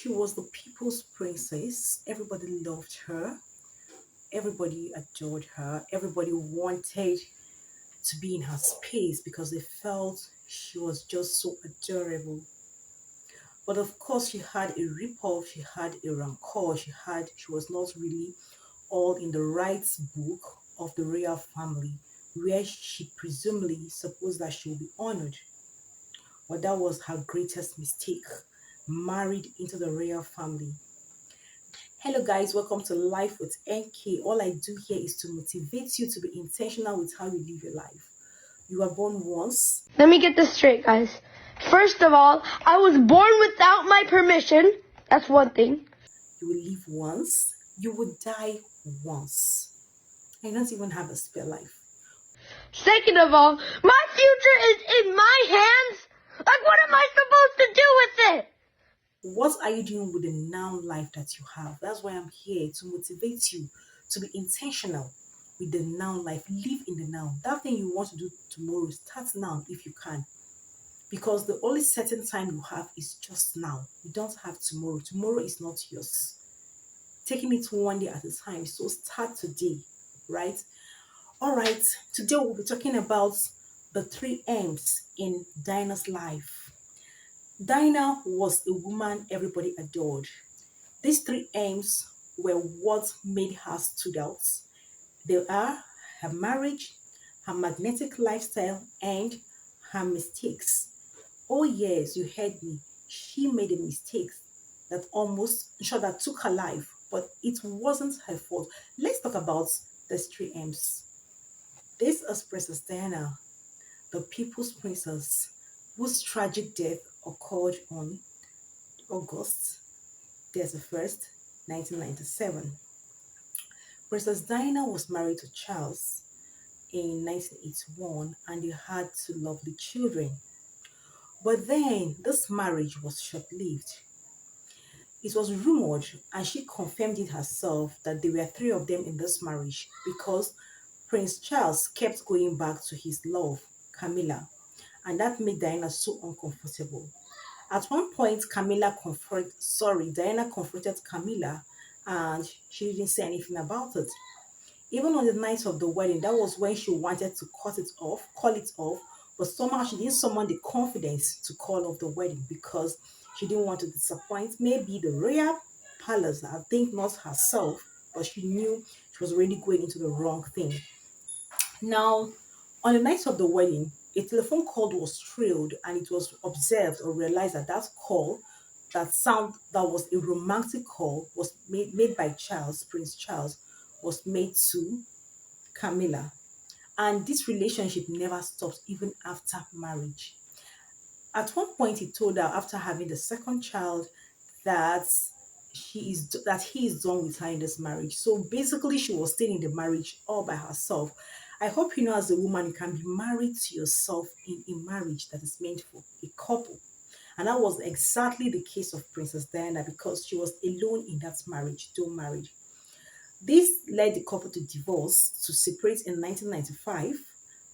She was the people's princess. Everybody loved her. Everybody adored her. Everybody wanted to be in her space because they felt she was just so adorable. But of course, she had a ripoff, she had a rancor, she was not really all in the right book of the royal family, where she presumably supposed that she would be honored. But that was her greatest mistake, married into the royal family. Hello guys, welcome to Life with NK. All I do here is to motivate you to be intentional with how you live your life. You are born once. Let me get this straight, guys. First of all, I was born without my permission. That's one thing. You will live once. You will die once. And you don't even have a spare life. Second of all, my future is in my hands. Like, what am I supposed to do with it? What are you doing with the now life that you have? That's why I'm here to motivate you to be intentional with the now life. Live in the now. That thing you want to do tomorrow, start now if you can. Because the only certain time you have is just now. You don't have tomorrow. Tomorrow is not yours. Taking it one day at a time. So start today, right? All right. Today we'll be talking about the 3 M's in Dinah's life. Dinah was a woman everybody adored. These 3 M's were what made her stood out. They are her marriage, her magnetic lifestyle, and her mistakes. Oh yes, you heard me. She made a mistake that took her life, but it wasn't her fault. Let's talk about these 3 M's. This is Princess Diana, the people's princess, whose tragic death occurred on August 31st, 1997. Princess Diana was married to Charles in 1981 and they had 2 lovely children. But then this marriage was short-lived. It was rumored, and she confirmed it herself, that there were 3 of them in this marriage because Prince Charles kept going back to his love, Camilla, and that made Diana so uncomfortable. At one point, Diana confronted Camilla and she didn't say anything about it. Even on the night of the wedding, that was when she wanted to call it off, but somehow she didn't summon the confidence to call off the wedding because she didn't want to disappoint maybe the royal palace. I think not herself, but she knew she was already going into the wrong thing. Now, on the night of the wedding, a telephone call was trilled and it was observed or realized that that was a romantic call, was made by Prince Charles, was made to Camilla. And this relationship never stopped even after marriage. At one point, he told her after having the second child that he is done with her in this marriage. So basically, she was staying in the marriage all by herself. I hope you know, as a woman, you can be married to yourself in a marriage that is meant for a couple. And that was exactly the case of Princess Diana because she was alone in that marriage, dual marriage. This led the couple to divorce, to separate in 1995.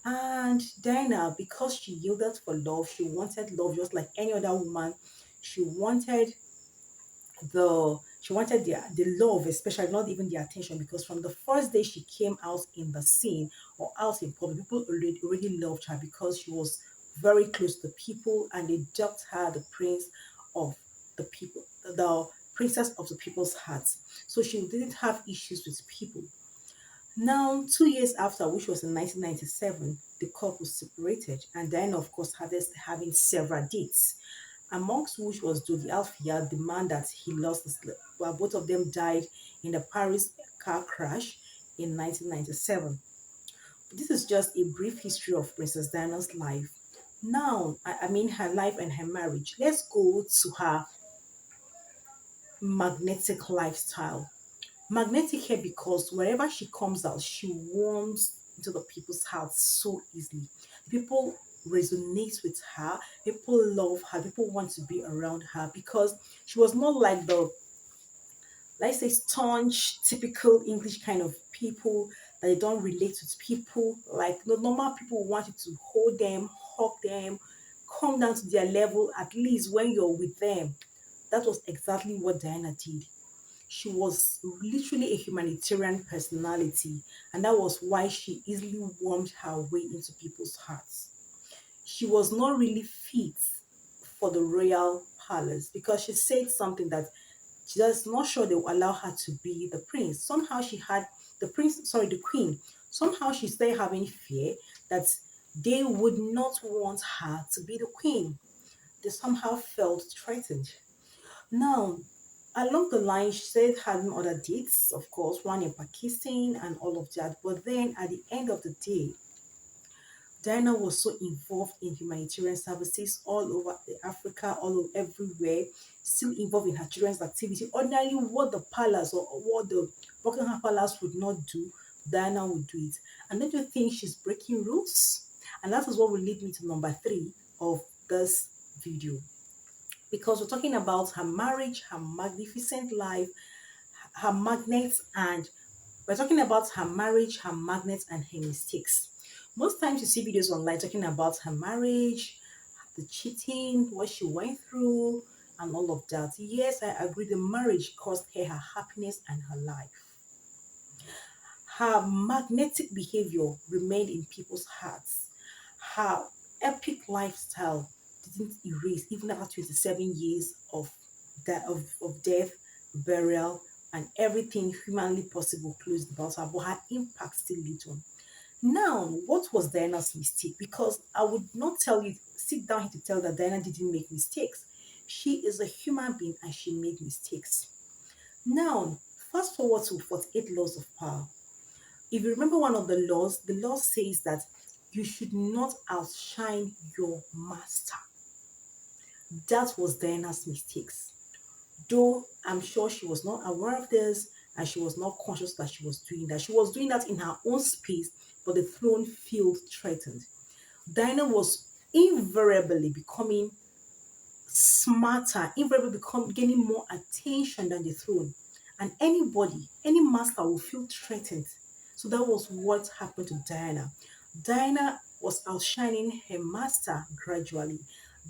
And Diana, because she yielded for love, she wanted love just like any other woman. She wanted the love, especially not even the attention, because from the first day she came out in the scene or out in public, people already loved her because she was very close to people and they dubbed her the prince of the people, the princess of the people's hearts. So she didn't have issues with people. Now, 2 years after, which was in 1997, the couple separated, and Diana, of course, having several dates, amongst which was Dodi Alfia, the man that he lost his life. Well, both of them died in the Paris car crash in 1997. This is just a brief history of Princess Diana's life. Now, I mean her life and her marriage. Let's go to her magnetic lifestyle. Magnetic here because wherever she comes out, she warms into the people's hearts so easily. People resonate with her, people love her, people want to be around her because she was not like the, let's say, staunch, typical English kind of people that they don't relate with people. Like the normal people want you to hold them, hug them, come down to their level at least when you're with them. that was exactly what Diana did. She was literally a humanitarian personality, and that was why she easily warmed her way into people's hearts. She was not really fit for the royal palace because she said something that she was not sure they will allow her to be the prince. Somehow she had the queen. Somehow she started having fear that they would not want her to be the queen. They somehow felt threatened. Now, along the line, she said having other dates, of course, one in Pakistan and all of that. But then at the end of the day, Diana was so involved in humanitarian services all over Africa, all over everywhere, still involved in her children's activity. Ordinarily, what the palace or what the Buckingham Palace would not do, Diana would do it. And don't you think she's breaking rules? And that is what will lead me to number 3 of this video. Because we're talking about her marriage, her magnificent life, her magnets, and we're talking about her marriage, her magnets, and her mistakes. Most times you see videos online talking about her marriage, the cheating, what she went through, and all of that. Yes, I agree, the marriage cost her happiness and her life. Her magnetic behavior remained in people's hearts. Her epic lifestyle didn't erase even after 27 years of death, burial, and everything humanly possible closed about her, but her impact still lived on. Now, what was Diana's mistake? Because I would not tell you, sit down here to tell that Diana didn't make mistakes. She is a human being and she made mistakes. Now, fast forward to 48 laws of power. If you remember one of the law says that you should not outshine your master. That was Diana's mistakes. Though I'm sure she was not aware of this and she was not conscious that she was doing that. She was doing that in her own space, but the throne felt threatened. Diana was invariably becoming smarter, invariably become gaining more attention than the throne. And anybody, any master will feel threatened. So that was what happened to Diana. Diana was outshining her master gradually.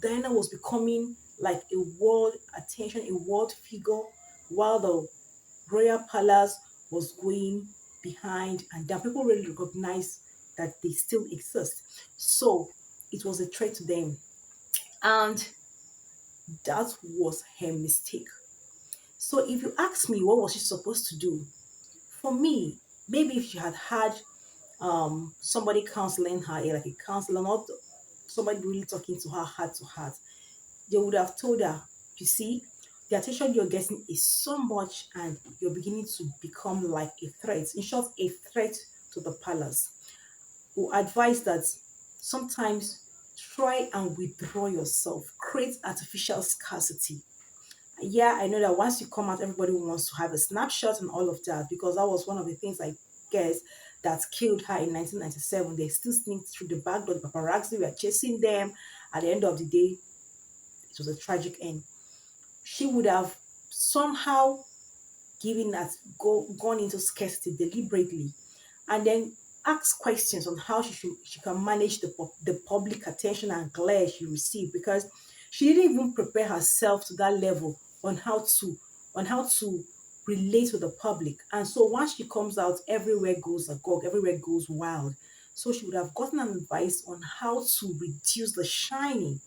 Diana was becoming like a world attention, a world figure, while the royal palace was going behind, and then people really recognized that they still exist. So it was a threat to them. And that was her mistake. So if you ask me what was she supposed to do, for me, maybe if she had had somebody counseling her, like a counselor, not somebody really talking to her heart to heart, they would have told her, you see, the attention you're getting is so much and you're beginning to become like a threat. In short, a threat to the palace. Who advise that sometimes try and withdraw yourself, create artificial scarcity. Yeah, I know that once you come out, everybody wants to have a snapshot and all of that because that was one of the things I guess that killed her in 1997. They still sneaked through the back door. The paparazzi were chasing them. At the end of the day, it was a tragic end. She would have somehow given us gone into scarcity deliberately and then ask questions on how she can manage the public attention and glare she received because she didn't even prepare herself to that level on how to relate to the public. And so once she comes out, everywhere goes agog, everywhere goes wild. So she would have gotten an advice on how to reduce the shining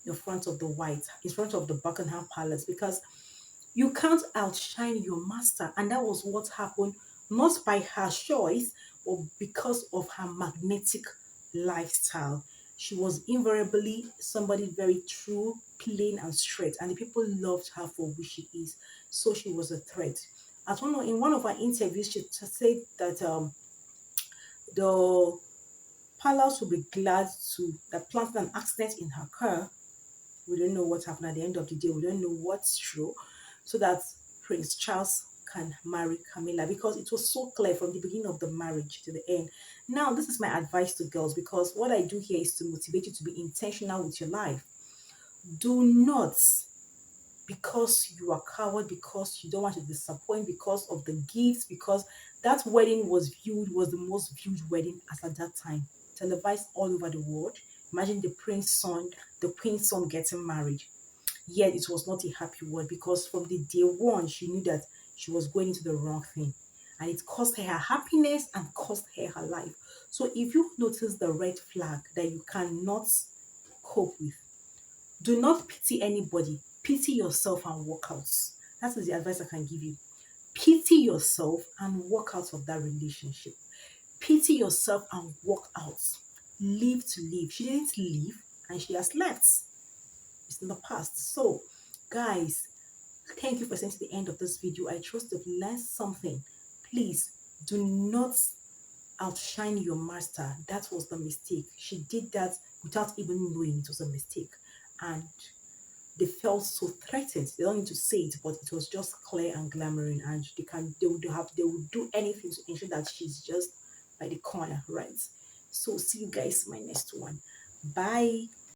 in front of in front of the Buckingham Palace because you can't outshine your master. And that was what happened, not by her choice, but because of her magnetic lifestyle. She was invariably somebody very true, plain, and straight, and the people loved her for who she is. So she was a threat. In one of her interviews, she said that the palace would be glad to that planted an accident in her car. We don't know what happened at the end of the day. We don't know what's true. So that Prince Charles can marry Camilla because it was so clear from the beginning of the marriage to the end. Now, this is my advice to girls because what I do here is to motivate you to be intentional with your life. Do not, because you are coward, because you don't want to disappoint, because of the gifts, because that wedding was the most viewed wedding as at that time, televised all over the world. Imagine the prince's son, the queen's son getting married. Yet it was not a happy one, because from the day one she knew that she was going into the wrong thing, and it cost her happiness and cost her life. So if you notice the red flag that you cannot cope with, do not pity anybody. Pity yourself and walk out. That is the advice I can give you. Pity yourself and walk out of that relationship. Pity yourself and walk out. Live to live. She didn't leave and she has left. It's in the past. So, guys, thank you for staying to the end of this video. I trust you've learned something. Please do not outshine your master. That was the mistake. She did that without even knowing it was a mistake. And they felt so threatened. They don't need to say it, but it was just clear and glamoring, and they would do anything to ensure that she's just by the corner, right? So see you guys in my next one. Bye.